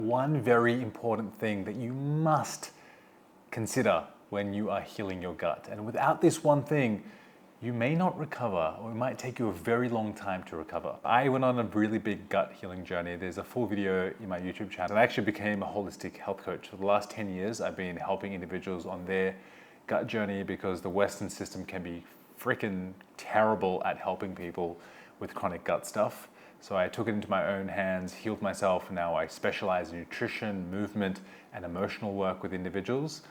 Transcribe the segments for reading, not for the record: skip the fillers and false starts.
One very important thing that you must consider when you are healing your gut. And without this one thing, you may not recover, or it might take you a very long time to recover. I went on a really big gut healing journey. There's a full video in my YouTube channel. I actually became a holistic health coach. For the last 10 years, I've been helping individuals on their gut journey because the Western system can be freaking terrible at helping people with chronic gut stuff. So I took it into my own hands, healed myself, and now I specialize in nutrition, movement, and emotional work with individuals.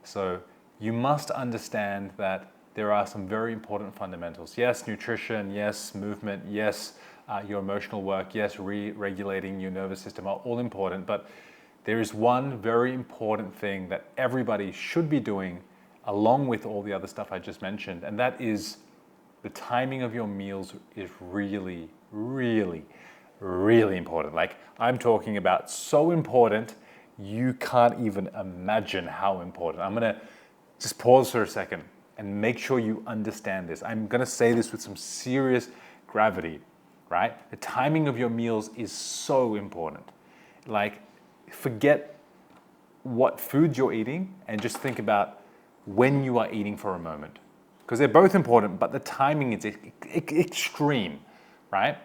So you must understand that there are some very important fundamentals. Yes, nutrition, yes, movement, yes, your emotional work, yes, re-regulating your nervous system are all important, but there is one very important thing that everybody should be doing along with all the other stuff I just mentioned, and that is the timing of your meals is really, really, really important. Like, I'm talking about so important, you can't even imagine how important. I'm gonna just pause for a second and make sure you understand this. I'm gonna say this with some serious gravity, right? The timing of your meals is so important. Like, forget what foods you're eating and just think about when you are eating for a moment. Because they're both important, but the timing is extreme, right?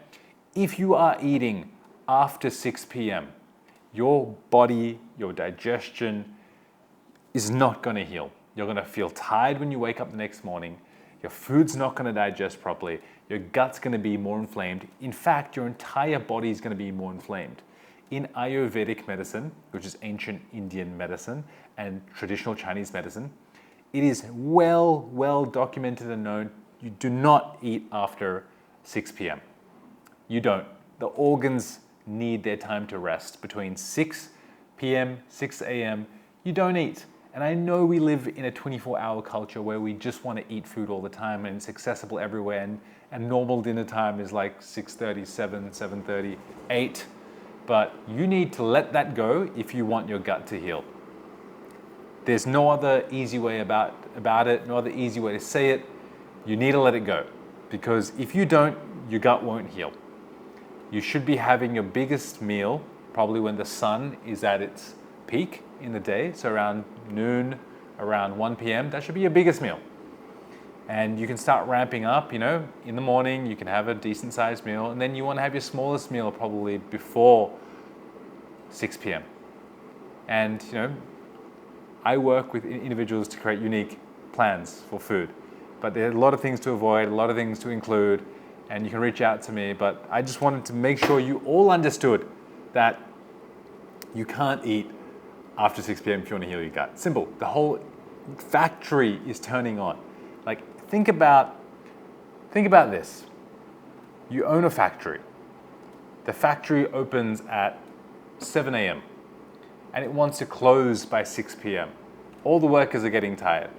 If you are eating after 6 p.m., your body, your digestion is not gonna heal. You're gonna feel tired when you wake up the next morning. Your food's not gonna digest properly. Your gut's gonna be more inflamed. In fact, your entire body is gonna be more inflamed. In Ayurvedic medicine, which is ancient Indian medicine and traditional Chinese medicine, it is well documented and known, you do not eat after 6 p.m. You don't. The organs need their time to rest. Between 6 p.m., 6 a.m., you don't eat. And I know we live in a 24-hour culture where we just want to eat food all the time and it's accessible everywhere, and normal dinner time is like 6:30, 7, 7:30, 8. But you need to let that go if you want your gut to heal. There's no other easy way about it, no other easy way to say it. You need to let it go, because if you don't, your gut won't heal. You should be having your biggest meal probably when the sun is at its peak in the day, so around noon, around 1 p.m., that should be your biggest meal. And you can start ramping up, in the morning, you can have a decent sized meal, and then you want to have your smallest meal probably before 6 p.m. And, I work with individuals to create unique plans for food, but there are a lot of things to avoid, a lot of things to include, and you can reach out to me. But I just wanted to make sure you all understood that you can't eat after 6 p.m. if you want to heal your gut. Simple. The whole factory is turning on. Like, think about this. You own a factory. The factory opens at 7 a.m. and it wants to close by 6 p.m. All the workers are getting tired.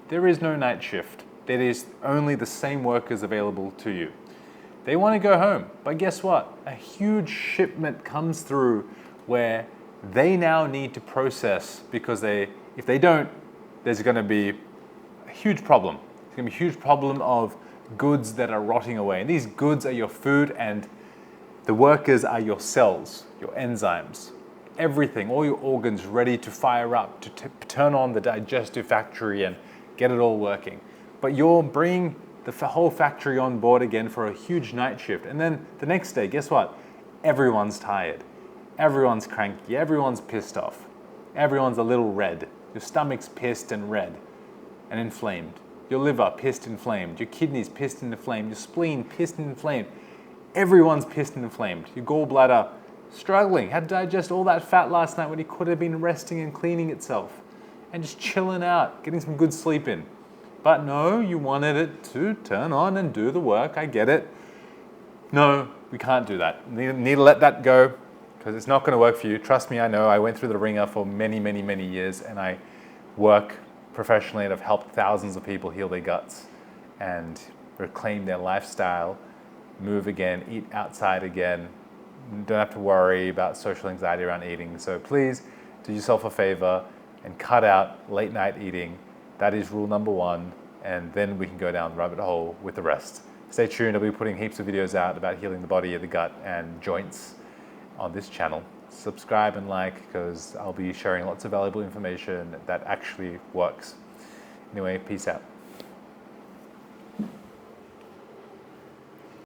There is no night shift. There is only the same workers available to you. They want to go home, but guess what? A huge shipment comes through where they now need to process, because if they don't, there's going to be a huge problem. There's going to be a huge problem of goods that are rotting away. And these goods are your food, and the workers are your cells, your enzymes. Everything, all your organs ready to fire up, to turn on the digestive factory and get it all working. But you're bringing the whole factory on board again for a huge night shift. And then the next day, guess what? Everyone's tired. Everyone's cranky. Everyone's pissed off. Everyone's a little red. Your stomach's pissed and red and inflamed. Your liver pissed and inflamed. Your kidneys pissed and inflamed. Your spleen pissed and inflamed. Everyone's pissed and inflamed. Your gallbladder struggling, had to digest all that fat last night when it could have been resting and cleaning itself and just chilling out, getting some good sleep in. But no, you wanted it to turn on and do the work. I get it. No, we can't do that. Need to let that go, because it's not going to work for you. Trust me, I know. I went through the ringer for many, many, many years, and I work professionally and have helped thousands of people heal their guts and reclaim their lifestyle, move again, eat outside again. Don't have to worry about social anxiety around eating. So please do yourself a favor and cut out late night eating. That is rule number one. And then we can go down the rabbit hole with the rest. Stay tuned. I'll be putting heaps of videos out about healing the body, the gut, and joints on this channel. subscribe and like, because I'll be sharing lots of valuable information that actually works. Anyway, peace out.